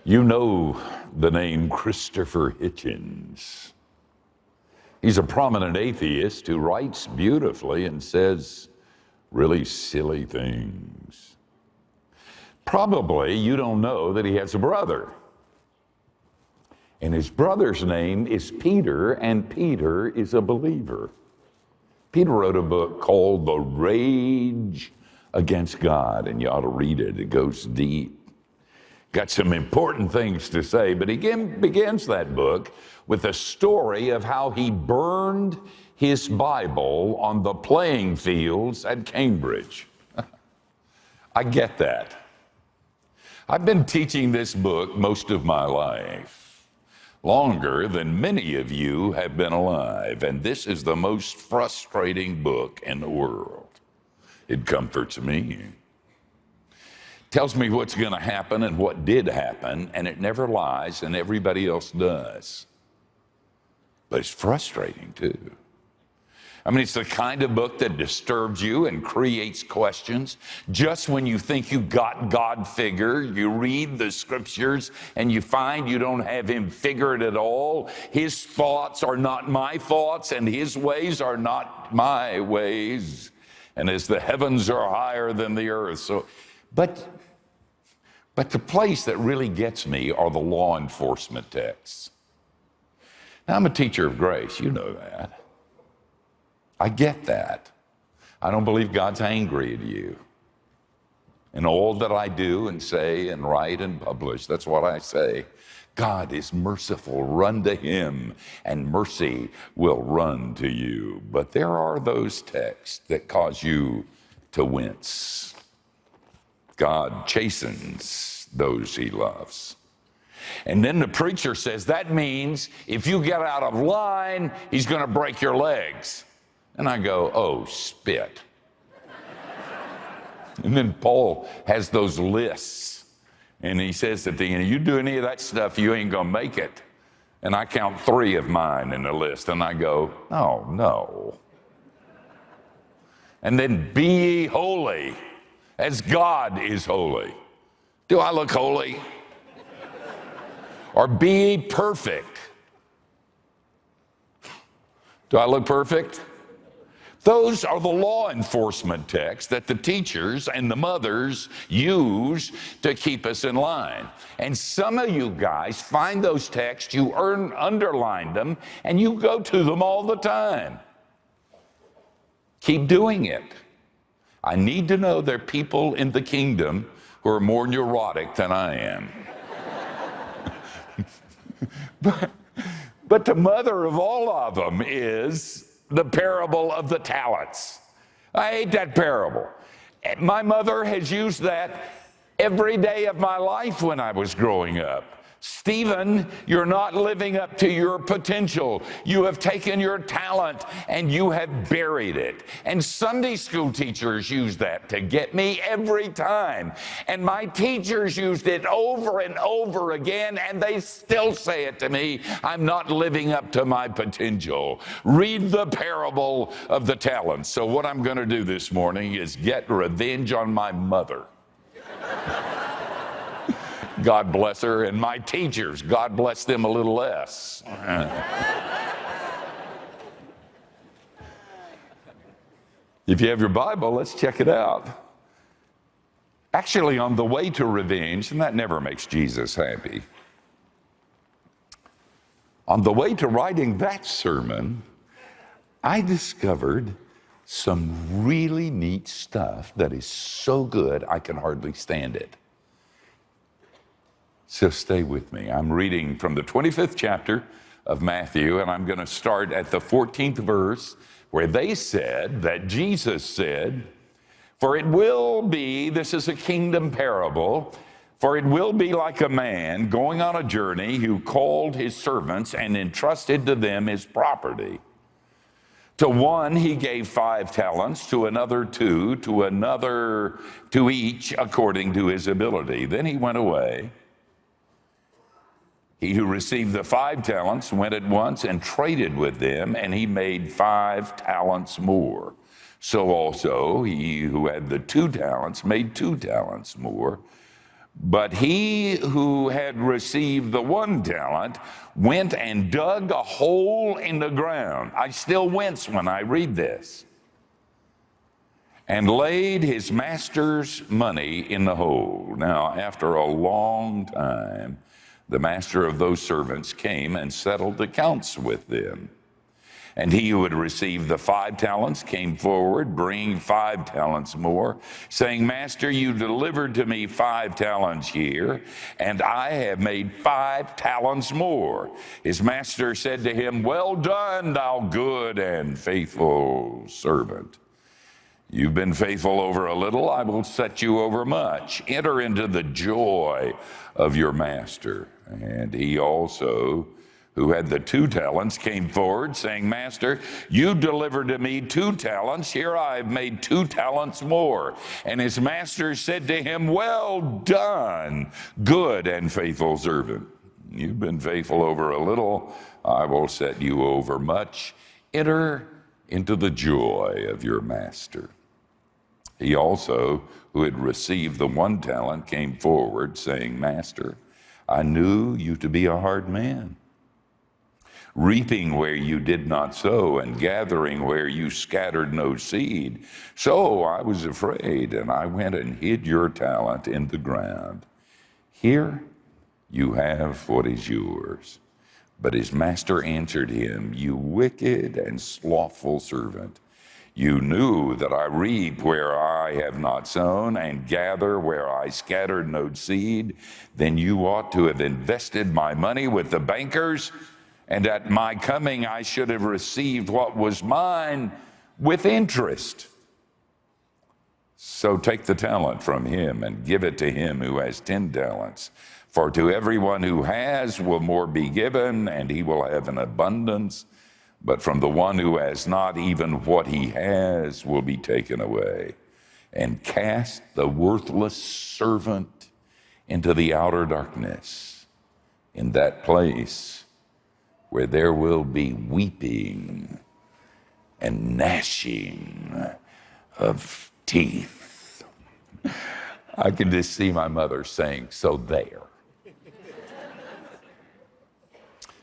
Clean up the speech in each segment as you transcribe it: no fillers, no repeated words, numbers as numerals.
You know the name Christopher Hitchens. He's a prominent atheist who writes beautifully and says really silly things. Probably you don't know that he has a brother. And his brother's name is Peter, and Peter is a believer. Peter wrote a book called The Rage Against God, and you ought to read it. It goes deep. Got some important things to say, but he begins that book with a story of how he burned his Bible on the playing fields at Cambridge. I get that. I've been teaching this book most of my life, longer than many of you have been alive, and this is the most frustrating book in the world. It comforts me. Tells me what's going to happen and what did happen, and it never lies, and everybody else does. But it's frustrating, too. I mean, it's the kind of book that disturbs you and creates questions. Just when you think you got God figured, you read the scriptures and you find you don't have him figured at all. His thoughts are not my thoughts, and his ways are not my ways. And as the heavens are higher than the earth. But the place that really gets me are the law enforcement texts. Now, I'm a teacher of grace, you know that. I get that. I don't believe God's angry at you. And all that I do and say and write and publish, that's what I say. God is merciful, run to him, and mercy will run to you. But there are those texts that cause you to wince. God chastens those he loves. And then the preacher says, that means if you get out of line, he's going to break your legs. And I go, oh, spit. And then Paul has those lists. And he says at the end, you do any of that stuff, you ain't going to make it. And I count 3 of mine in the list. And I go, oh, no. And then be ye holy as God is holy. Do I look holy? Or be ye perfect. Do I look perfect? Those are the law enforcement texts that the teachers and the mothers use to keep us in line. And some of you guys find those texts, you underline them, and you go to them all the time. Keep doing it. I need to know there are people in the kingdom who are more neurotic than I am. But the mother of all of them is the parable of the talents. I hate that parable. My mother has used that every day of my life when I was growing up. Stephen, you're not living up to your potential. You have taken your talent and you have buried it. And Sunday school teachers use that to get me every time. And my teachers used it over and over again, and they still say it to me. I'm not living up to my potential. Read the parable of the talents. So what I'm going to do this morning is get revenge on my mother. God bless her, and my teachers, God bless them a little less. If you have your Bible, let's check it out. Actually, on the way to revenge, and that never makes Jesus happy. On the way to writing that sermon, I discovered some really neat stuff that is so good I can hardly stand it. So stay with me. I'm reading from the 25th chapter of Matthew, and I'm going to start at the 14th verse, where they said that Jesus said, for it will be, this is a kingdom parable, for it will be like a man going on a journey who called his servants and entrusted to them his property. To one he gave 5 talents, to another 2, to another 2 each according to his ability. Then he went away. He who received the 5 talents went at once and traded with them, and he made 5 talents more. So also he who had the 2 talents made 2 talents more. But he who had received the 1 talent went and dug a hole in the ground. I still wince when I read this. And laid his master's money in the hole. Now, after a long time, the master of those servants came and settled accounts with them. And he who had received the 5 talents came forward, bringing 5 talents more, saying, Master, you delivered to me 5 talents here, and I have made 5 talents more. His master said to him, Well done, thou good and faithful servant. You've been faithful over a little, I will set you over much. Enter into the joy of your master. And he also, who had the 2 talents, came forward, saying, Master, you delivered to me 2 talents. Here I have made 2 talents more. And his master said to him, Well done, good and faithful servant. You've been faithful over a little, I will set you over much. Enter into the joy of your master. He also, who had received the 1 talent, came forward, saying, Master, I knew you to be a hard man, reaping where you did not sow, and gathering where you scattered no seed. So I was afraid, and I went and hid your talent in the ground. Here you have what is yours. But his master answered him, You wicked and slothful servant. You knew that I reap where I have not sown and gather where I scattered no seed. Then you ought to have invested my money with the bankers, and at my coming I should have received what was mine with interest. So take the talent from him and give it to him who has 10 talents. For to everyone who has will more be given, and he will have an abundance. But from the one who has not, even what he has will be taken away. And cast the worthless servant into the outer darkness, in that place where there will be weeping and gnashing of teeth. I can just see my mother saying, So there.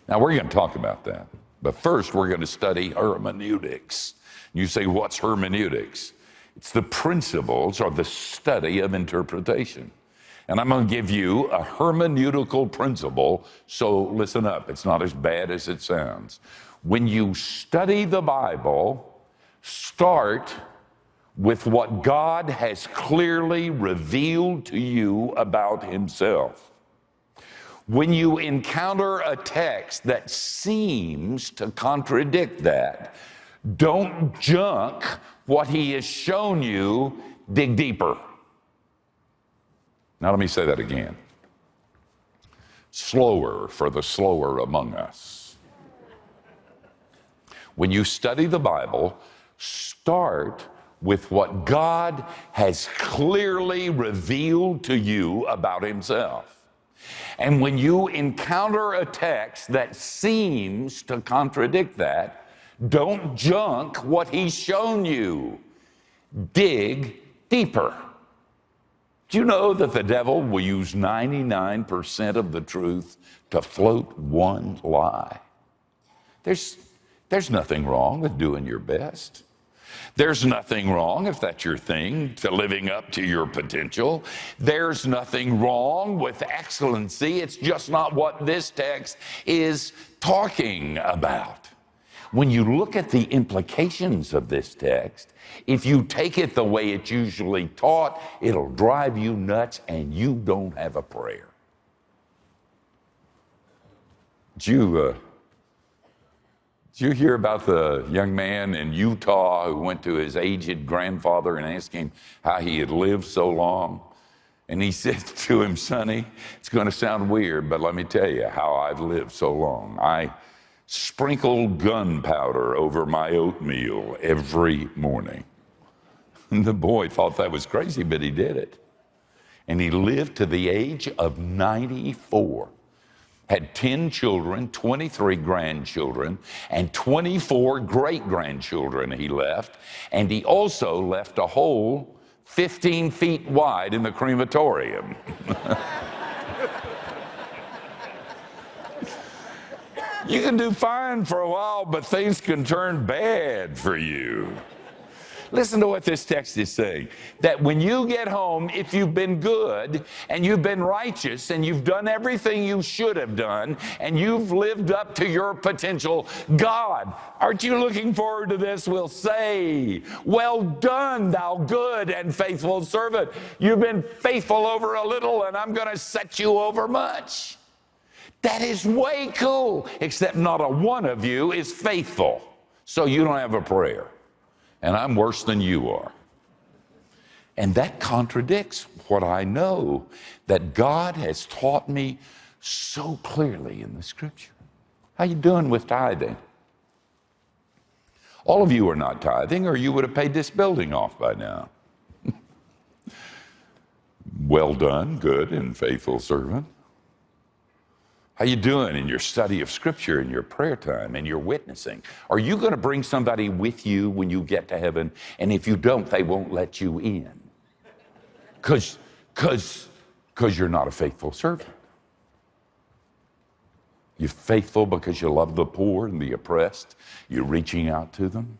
Now we're going to talk about that. But first, we're going to study hermeneutics. You say, what's hermeneutics? It's the principles or the study of interpretation. And I'm going to give you a hermeneutical principle, so listen up. It's not as bad as it sounds. When you study the Bible, start with what God has clearly revealed to you about himself. When you encounter a text that seems to contradict that, don't junk what he has shown you, dig deeper. Now let me say that again. Slower for the slower among us. When you study the Bible, start with what God has clearly revealed to you about himself. And when you encounter a text that seems to contradict that, don't junk what he's shown you. Dig deeper. Do you know that the devil will use 99% of the truth to float one lie? There's nothing wrong with doing your best. There's nothing wrong, if that's your thing, to living up to your potential. There's nothing wrong with excellency. It's just not what this text is talking about. When you look at the implications of this text, if you take it the way it's usually taught, it'll drive you nuts and you don't have a prayer. Did you hear about the young man in Utah who went to his aged grandfather and asked him how he had lived so long? And he said to him, Sonny, it's going to sound weird, but let me tell you how I've lived so long. I sprinkled gunpowder over my oatmeal every morning. And the boy thought that was crazy, but he did it. And he lived to the age of 94. Had 10 children, 23 grandchildren, and 24 great-grandchildren he left. And he also left a hole 15 feet wide in the crematorium. You can do fine for a while, but things can turn bad for you. Listen to what this text is saying, that when you get home, if you've been good and you've been righteous and you've done everything you should have done and you've lived up to your potential, God, aren't you looking forward to this? Will say, well done, thou good and faithful servant. You've been faithful over a little and I'm going to set you over much. That is way cool, except not a one of you is faithful, so you don't have a prayer. And I'm worse than you are. And that contradicts what I know that God has taught me so clearly in the Scripture. How you doing with tithing? All of you are not tithing, or you would have paid this building off by now. Well done, good and faithful servant. How you doing in your study of Scripture, in your prayer time, and your witnessing? Are you going to bring somebody with you when you get to heaven? And if you don't, they won't let you in. Because you're not a faithful servant. You're faithful because you love the poor and the oppressed. You're reaching out to them.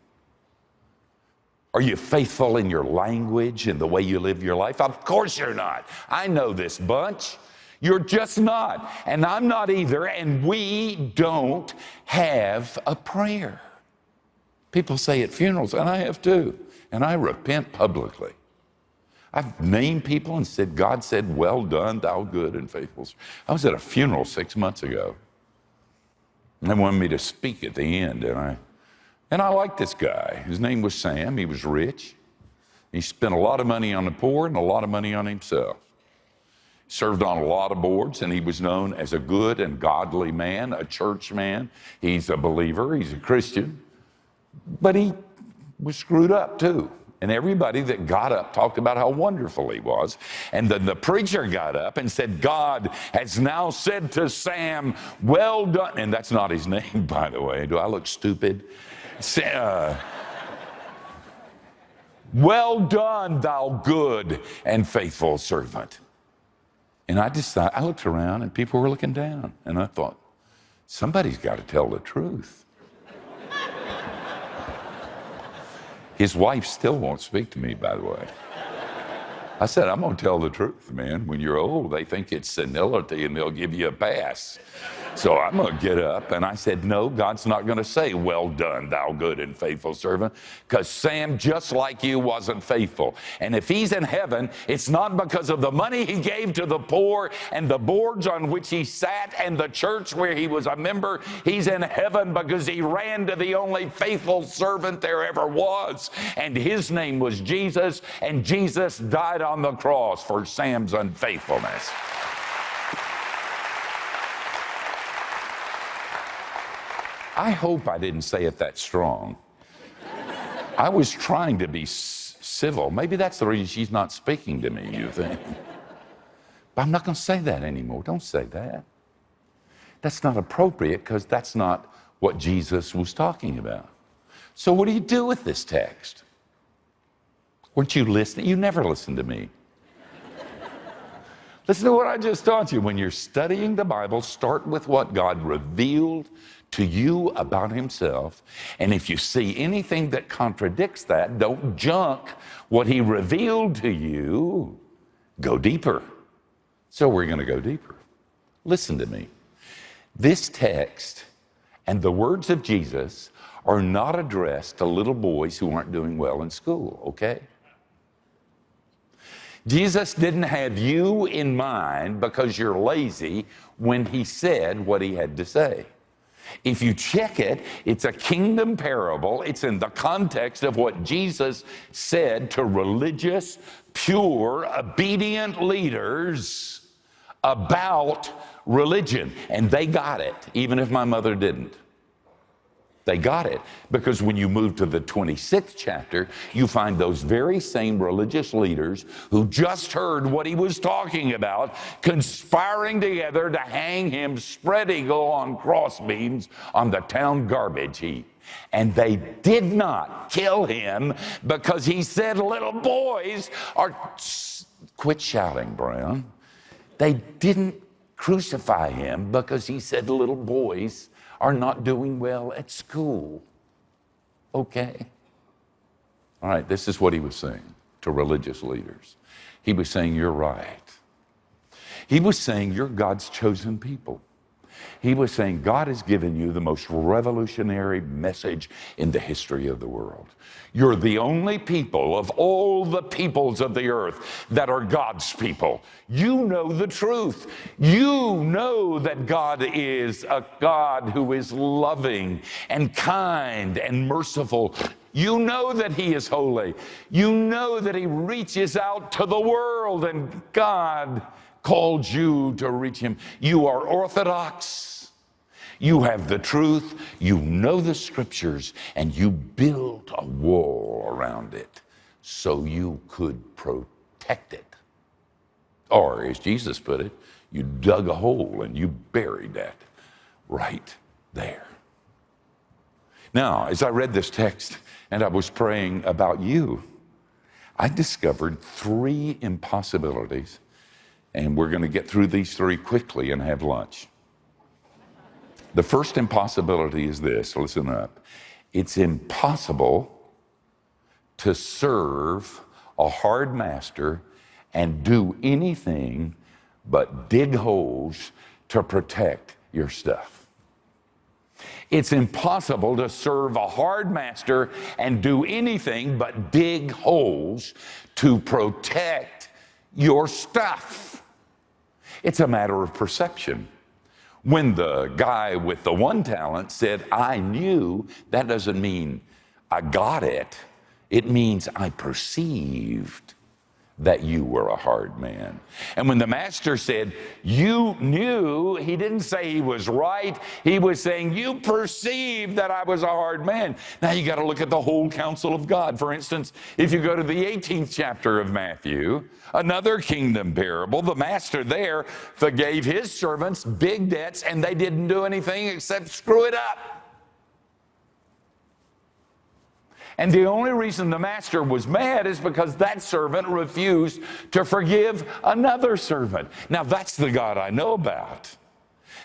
Are you faithful in your language and the way you live your life? Of course you're not. I know this bunch. You're just not, and I'm not either, and we don't have a prayer. People say at funerals, and I have too, and I repent publicly. I've named people and said, God said, well done, thou good and faithful. I was at a funeral 6 months ago, and they wanted me to speak at the end, and I liked this guy. His name was Sam. He was rich. He spent a lot of money on the poor and a lot of money on himself. Served on a lot of boards, and he was known as a good and godly man, a church man. He's a believer, he's a Christian, but he was screwed up too. And everybody that got up talked about how wonderful he was. And then the preacher got up and said, God has now said to Sam, well done. And that's not his name, by the way. Do I look stupid? Well done, thou good and faithful servant. And I looked around and people were looking down. And I thought, somebody's got to tell the truth. His wife still won't speak to me, by the way. I said, I'm going to tell the truth, man. When you're old, they think it's senility and they'll give you a pass. So I'm going to get up. And I said, no, God's not going to say, well done, thou good and faithful servant, because Sam, just like you, wasn't faithful. And if he's in heaven, it's not because of the money he gave to the poor and the boards on which he sat and the church where he was a member. He's in heaven because he ran to the only faithful servant there ever was. And his name was Jesus. And Jesus died on the cross for Sam's unfaithfulness. I hope I didn't say it that strong. I was trying to be civil. Maybe that's the reason she's not speaking to me, you think. But I'm not going to say that anymore. Don't say that. That's not appropriate because that's not what Jesus was talking about. So what do you do with this text? Weren't you listening? You never listen to me. Listen to what I just taught you. When you're studying the Bible, start with what God revealed to you about himself. And if you see anything that contradicts that, don't junk what he revealed to you. Go deeper. So we're going to go deeper. Listen to me. This text and the words of Jesus are not addressed to little boys who aren't doing well in school, okay? Jesus didn't have you in mind because you're lazy when he said what he had to say. If you check it, it's a kingdom parable. It's in the context of what Jesus said to religious, pure, obedient leaders about religion. And they got it, even if my mother didn't. They got it, because when you move to the 26th chapter, you find those very same religious leaders who just heard what he was talking about, conspiring together to hang him spread eagle on crossbeams on the town garbage heap. And they did not kill him because he said little boys are... Quit shouting, Brown. They didn't crucify him because he said little boys are not doing well at school. Okay. All right, this is what he was saying to religious leaders. He was saying, you're right. He was saying, you're God's chosen people. He was saying, God has given you the most revolutionary message in the history of the world. You're the only people of all the peoples of the earth that are God's people. You know the truth. You know that God is a God who is loving and kind and merciful. You know that he is holy. You know that he reaches out to the world, and God called you to reach him. You are orthodox. You have the truth. You know the scriptures, and you build a wall around it so you could protect it. Or, as Jesus put it, you dug a hole and you buried that right there. Now, as I read this text and I was praying about you, I discovered 3 impossibilities. And we're going to get through these 3 quickly and have lunch. The first impossibility is this, listen up. It's impossible to serve a hard master and do anything but dig holes to protect your stuff. It's impossible to serve a hard master and do anything but dig holes to protect your stuff. It's a matter of perception. When the guy with the 1 talent said, I knew, that doesn't mean I got it. It means I perceived that you were a hard man. And when the master said, you knew, he didn't say he was right. He was saying, you perceived that I was a hard man. Now you got to look at the whole counsel of God. For instance, if you go to the 18th chapter of Matthew, another kingdom parable, the master there forgave his servants big debts, and they didn't do anything except screw it up. And the only reason the master was mad is because that servant refused to forgive another servant. Now, that's the God I know about.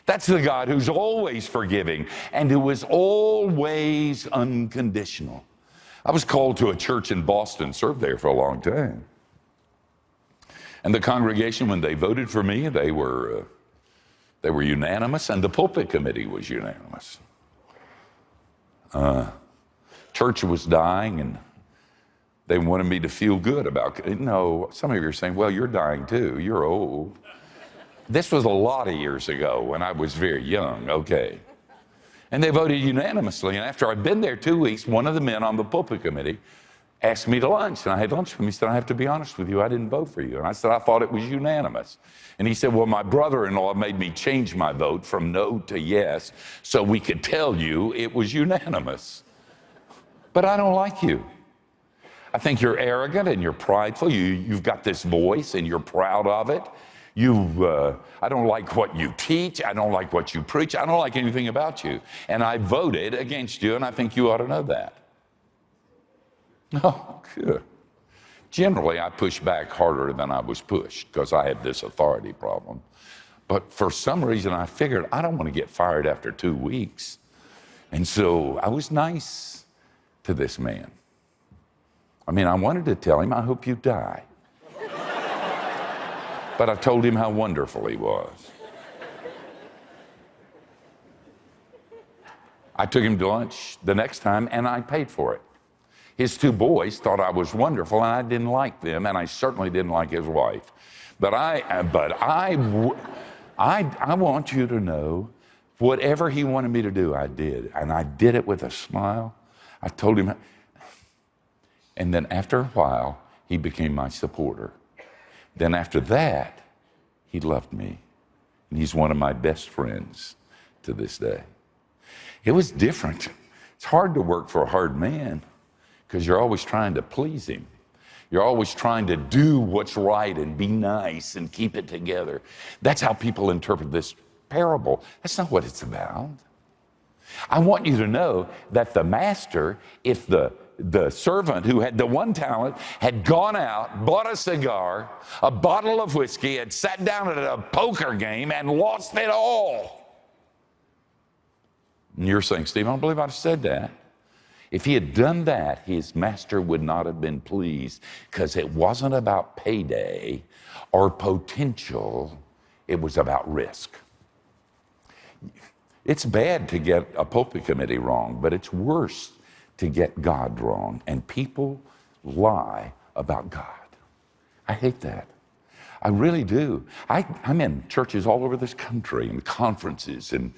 That's the God who's always forgiving and who is always unconditional. I was called to a church in Boston, served there for a long time. And the congregation, when they voted for me, they were unanimous, and the pulpit committee was unanimous. Church was dying, and they wanted me to feel good about it. No, some of you are saying, well, you're dying too. You're old. This was a lot of years ago when I was very young, okay. And they voted unanimously, and after I'd been there 2 weeks, one of the men on the pulpit committee asked me to lunch, and I had lunch with him. He said, I have to be honest with you, I didn't vote for you. And I said, I thought it was unanimous. And he said, well, my brother-in-law made me change my vote from no to yes so we could tell you it was unanimous. But I don't like you. I think you're arrogant and you're prideful. You've got this voice and you're proud of it. I don't like what you teach. I don't like what you preach. I don't like anything about you. And I voted against you, and I think you ought to know that. Oh, good. Generally, I push back harder than I was pushed because I have this authority problem. But for some reason, I figured I don't want to get fired after 2 weeks. And so I was nice to this man. I mean, I wanted to tell him, I hope you die. But I told him how wonderful he was. I took him to lunch the next time, and I paid for it. His 2 boys thought I was wonderful, and I didn't like them, and I certainly didn't like his wife. But I want you to know, whatever he wanted me to do, I did. And I did it with a smile. I told him, and then after a while, he became my supporter. Then after that, he loved me. And he's one of my best friends to this day. It was different. It's hard to work for a hard man because you're always trying to please him. You're always trying to do what's right and be nice and keep it together. That's how people interpret this parable. That's not what it's about. I want you to know that the master, if the the servant who had the 1 talent had gone out, bought a cigar, a bottle of whiskey, had sat down at a poker game and lost it all. And you're saying, Steve, I don't believe I'd have said that. If he had done that, his master would not have been pleased, because it wasn't about payday or potential, it was about risk. It's bad to get a pulpit committee wrong, but it's worse to get God wrong. And people lie about God. I hate that. I really do. I'm in churches all over this country and conferences and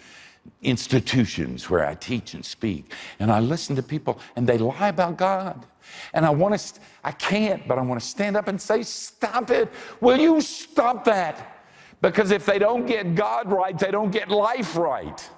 institutions where I teach and speak, and I listen to people and they lie about God. And I can't, but I want to stand up and say, stop it. Will you stop that? Because if they don't get God right, they don't get life right.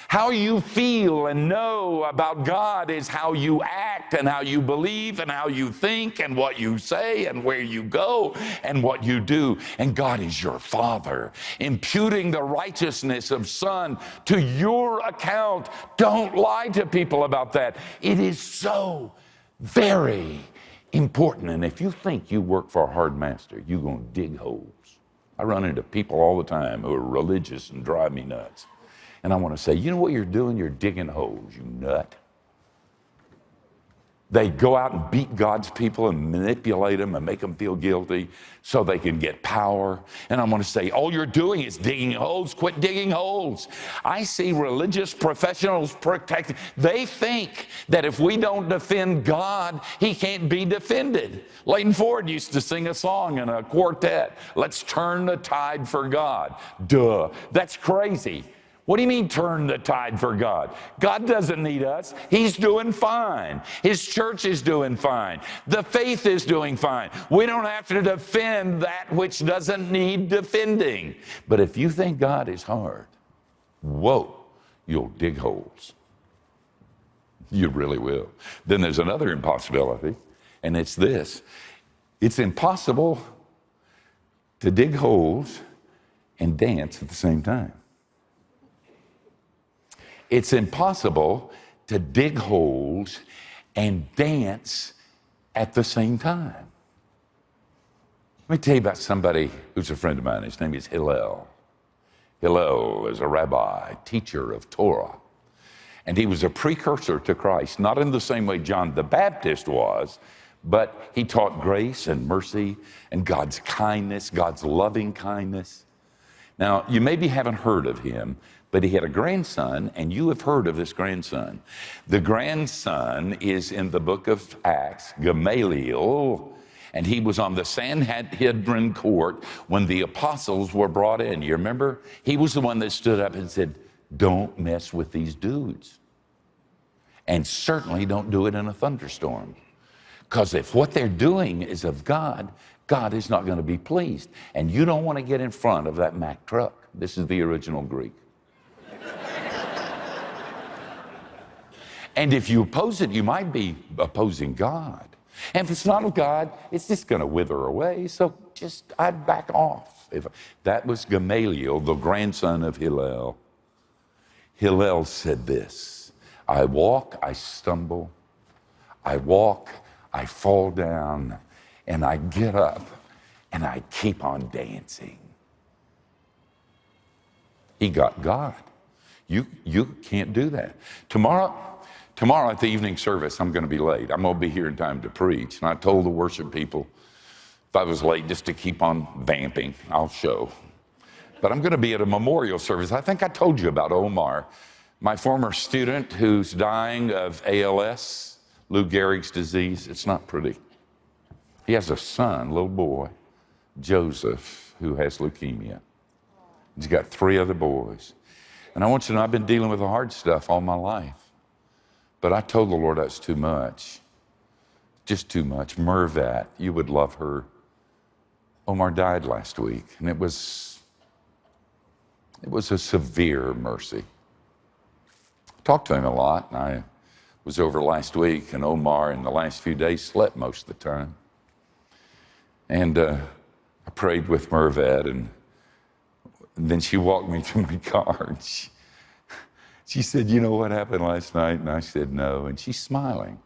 How you feel and know about God is how you act and how you believe and how you think and what you say and where you go and what you do. And God is your Father, imputing the righteousness of Son to your account. Don't lie to people about that. It is so very important. And if you think you work for a hard master, you're going to dig holes. I run into people all the time who are religious and drive me nuts. And I want to say, you know what you're doing? You're digging holes, you nut. They go out and beat God's people and manipulate them and make them feel guilty so they can get power. And I want to say, all you're doing is digging holes. Quit digging holes. I see religious professionals protecting. They think that if we don't defend God, he can't be defended. Leighton Ford used to sing a song in a quartet, let's turn the tide for God. Duh, that's crazy. What do you mean turn the tide for God? God doesn't need us. He's doing fine. His church is doing fine. The faith is doing fine. We don't have to defend that which doesn't need defending. But if you think God is hard, whoa, you'll dig holes. You really will. Then there's another impossibility, and it's this. It's impossible to dig holes and dance at the same time. It's impossible to dig holes and dance at the same time. Let me tell you about somebody who's a friend of mine. His name is Hillel. Hillel is a rabbi, teacher of Torah. And he was a precursor to Christ, not in the same way John the Baptist was, but he taught grace and mercy and God's kindness, God's loving kindness. Now, you maybe haven't heard of him, but he had a grandson, and you have heard of this grandson. The grandson is in the book of Acts, Gamaliel, and he was on the Sanhedrin court when the apostles were brought in. You remember? He was the one that stood up and said, don't mess with these dudes. And certainly don't do it in a thunderstorm. Because if what they're doing is of God, God is not going to be pleased. And you don't want to get in front of that Mack truck. This is the original Greek. And if you oppose it, you might be opposing God. And if it's not of God, it's just going to wither away. So I'd back off. That was Gamaliel, the grandson of Hillel. Hillel said this, I walk, I stumble. I walk, I fall down, and I get up, and I keep on dancing. He got God. You can't do that. Tomorrow at the evening service, I'm going to be late. I'm going to be here in time to preach. And I told the worship people, if I was late, just to keep on vamping, I'll show. But I'm going to be at a memorial service. I think I told you about Omar, my former student who's dying of ALS, Lou Gehrig's disease. It's not pretty. He has a son, little boy, Joseph, who has leukemia. He's got 3 other boys. And I want you to know, I've been dealing with the hard stuff all my life. But I told the Lord that's too much. Just too much. Mervat, you would love her. Omar died last week, and it was a severe mercy. I talked to him a lot, and I was over last week, and Omar in the last few days slept most of the time. And I prayed with Mervat, and then she walked me to my car, and she said, you know what happened last night? And I said, no. And she's smiling.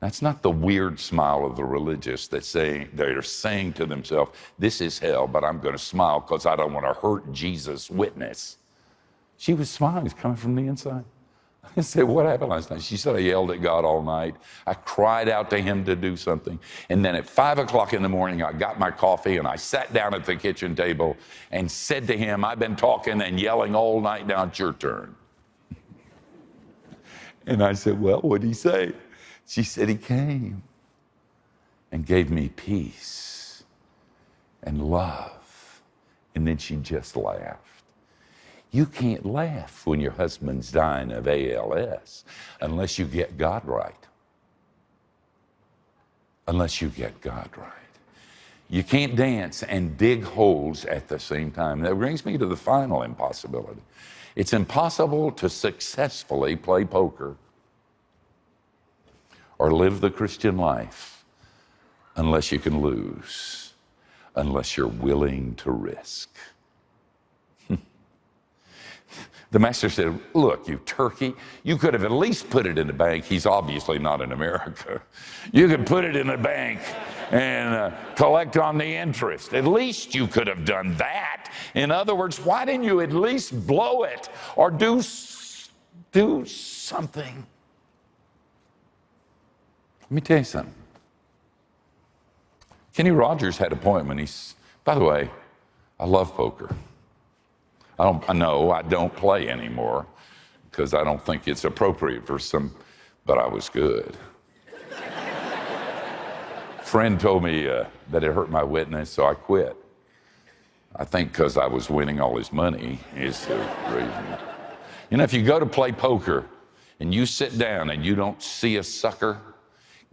That's not the weird smile of the religious they're saying to themselves, this is hell, but I'm going to smile because I don't want to hurt Jesus' witness. She was smiling. It's coming from the inside. I said, what happened last night? She said, I yelled at God all night. I cried out to him to do something. And then at 5 o'clock in the morning, I got my coffee and I sat down at the kitchen table and said to him, I've been talking and yelling all night, now it's your turn. And I said, well, what'd he say? She said, he came and gave me peace and love. And then she just laughed. You can't laugh when your husband's dying of ALS unless you get God right. Unless you get God right. You can't dance and dig holes at the same time. That brings me to the final impossibility. It's impossible to successfully play poker or live the Christian life unless you can lose, unless you're willing to risk. The master said, look, you turkey, you could have at least put it in the bank. He's obviously not in America. You could put it in the bank and collect on the interest. At least you could have done that. In other words, why didn't you at least blow it or do something? Let me tell you something. Kenny Rogers had a point when by the way, I love poker. I know I don't play anymore because I don't think it's appropriate for but I was good. Friend told me that it hurt my witness, so I quit. I think because I was winning all his money is the reason. You know, if you go to play poker and you sit down and you don't see a sucker,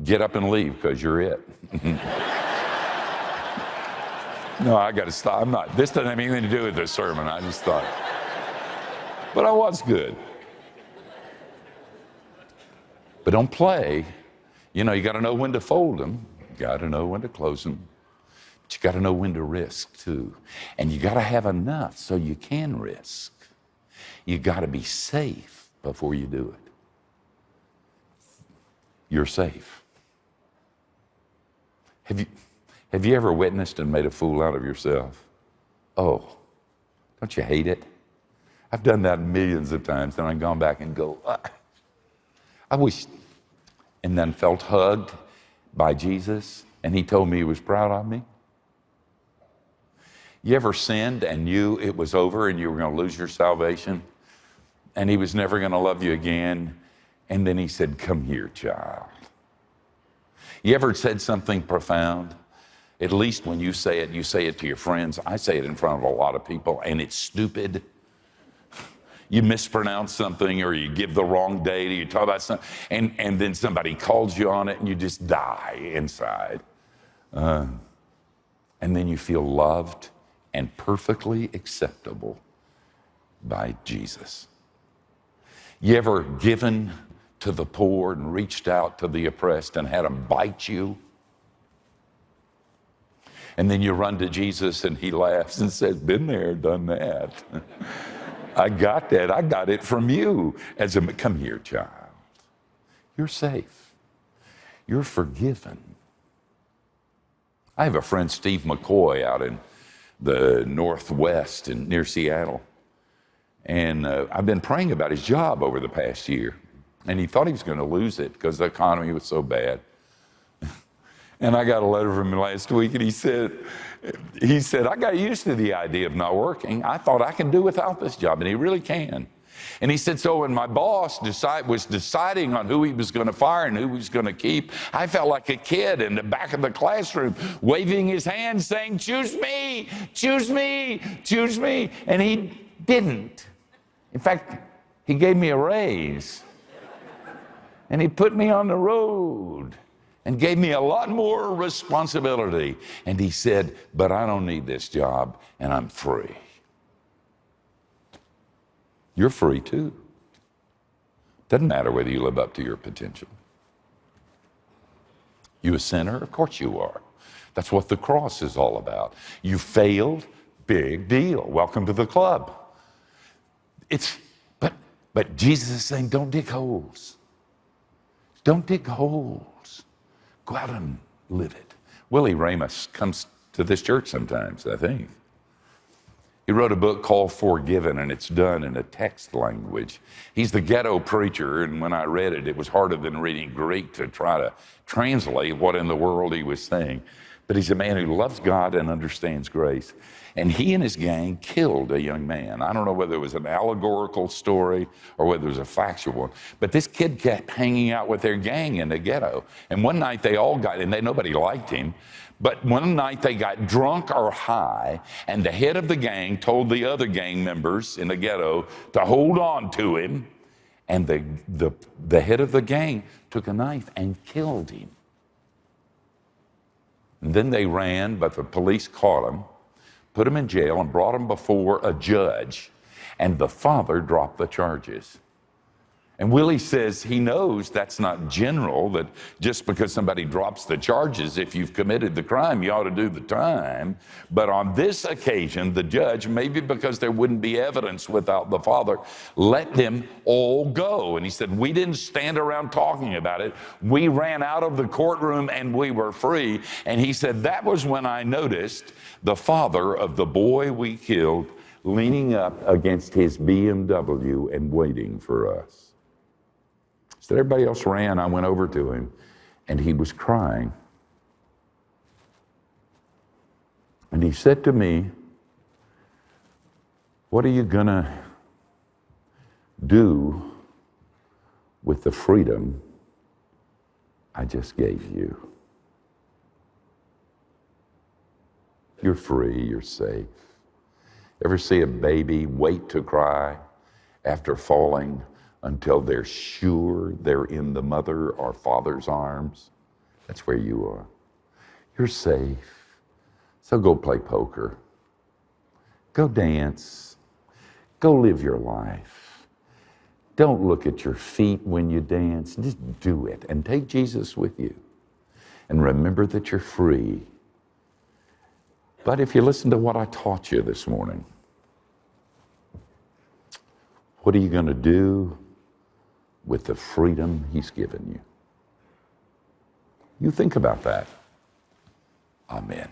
get up and leave because you're it. No, I got to stop. This doesn't have anything to do with this sermon. I just thought. But I was good. But don't play. You know, you got to know when to fold them. You got to know when to close them. But you got to know when to risk too. And you got to have enough so you can risk. You got to be safe before you do it. You're safe. Have you ever witnessed and made a fool out of yourself? Oh, don't you hate it? I've done that millions of times, and I've gone back and go, I wish, and then felt hugged by Jesus, and he told me he was proud of me. You ever sinned and knew it was over and you were going to lose your salvation, and he was never going to love you again, and then he said, come here, child. You ever said something profound? At least when you say it to your friends. I say it in front of a lot of people, and it's stupid. You mispronounce something, or you give the wrong date, or you talk about something, and then somebody calls you on it, and you just die inside. And then you feel loved and perfectly acceptable by Jesus. You ever given to the poor and reached out to the oppressed and had them bite you? And then you run to Jesus and he laughs and says, been there, done that. I got that. I got it from you. Come here, child. You're safe. You're forgiven. I have a friend, Steve McCoy, out in the Northwest near Seattle. And I've been praying about his job over the past year. And he thought he was going to lose it because the economy was so bad. And I got a letter from him last week, and he said, I got used to the idea of not working. I thought I can do without this job, and he really can. And he said, so when my boss was deciding on who he was going to fire and who he was going to keep, I felt like a kid in the back of the classroom waving his hand saying, choose me, choose me, choose me. And he didn't. In fact, he gave me a raise. And he put me on the road and gave me a lot more responsibility. And he said, but I don't need this job, and I'm free. You're free too. Doesn't matter whether you live up to your potential. You a sinner? Of course you are. That's what the cross is all about. You failed, big deal. Welcome to the club. But Jesus is saying, don't dig holes. Don't dig holes. Go out and live it. Willie Ramus comes to this church sometimes, I think. He wrote a book called Forgiven, and it's done in a text language. He's the ghetto preacher, and when I read it, it was harder than reading Greek to try to translate what in the world he was saying. But he's a man who loves God and understands grace. And he and his gang killed a young man. I don't know whether it was an allegorical story or whether it was a factual one. But this kid kept hanging out with their gang in the ghetto. And one night they all got, and nobody liked him, but one night they got drunk or high, and the head of the gang told the other gang members in the ghetto to hold on to him. And the head of the gang took a knife and killed him. And then they ran, but the police caught him, put him in jail, and brought him before a judge. And the father dropped the charges. And Willie says he knows that's not general, that just because somebody drops the charges, if you've committed the crime, you ought to do the time. But on this occasion, the judge, maybe because there wouldn't be evidence without the father, let them all go. And he said, we didn't stand around talking about it. We ran out of the courtroom and we were free. And he said, that was when I noticed the father of the boy we killed leaning up against his BMW and waiting for us. So everybody else ran. I went over to him, and he was crying. And he said to me, what are you going to do with the freedom I just gave you? You're free, you're safe. Ever see a baby wait to cry after falling until they're sure they're in the mother or father's arms? That's where you are. You're safe. So go play poker. Go dance. Go live your life. Don't look at your feet when you dance. Just do it and take Jesus with you. And remember that you're free. But if you listen to what I taught you this morning, what are you going to do with the freedom he's given you? You think about that. Amen.